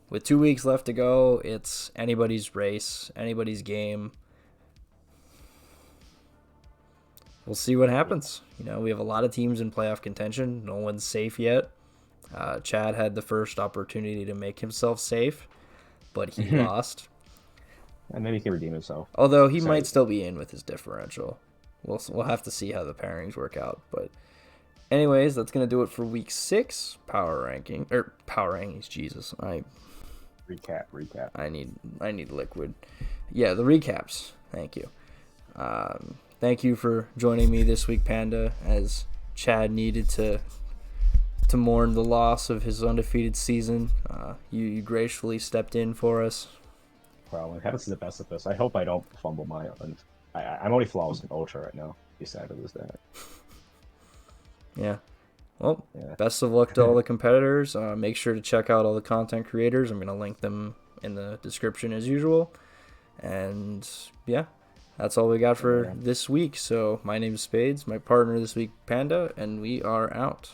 with 2 weeks left to go, it's anybody's race, anybody's game. We'll see what happens. We have a lot of teams in playoff contention. No one's safe yet. Chad had the first opportunity to make himself safe, but he lost. And maybe he can redeem himself. Although he might still be in with his differential. We'll have to see how the pairings work out. But anyways, that's going to do it for week 6 power rankings. Jesus. Recap. I need liquid. Yeah, the recaps. Thank you. Thank you for joining me this week, Panda, as Chad needed to mourn the loss of his undefeated season. You gracefully stepped in for us. Problem. Happens to the best of us. I hope I don't fumble my. I'm only flawless in Ultra right now. Be sad to lose that. Yeah. Well, best of luck to all the competitors. Make sure to check out all the content creators. I'm going to link them in the description as usual. And yeah, that's all we got for this week. So my name is Spades, my partner this week, Panda, and we are out.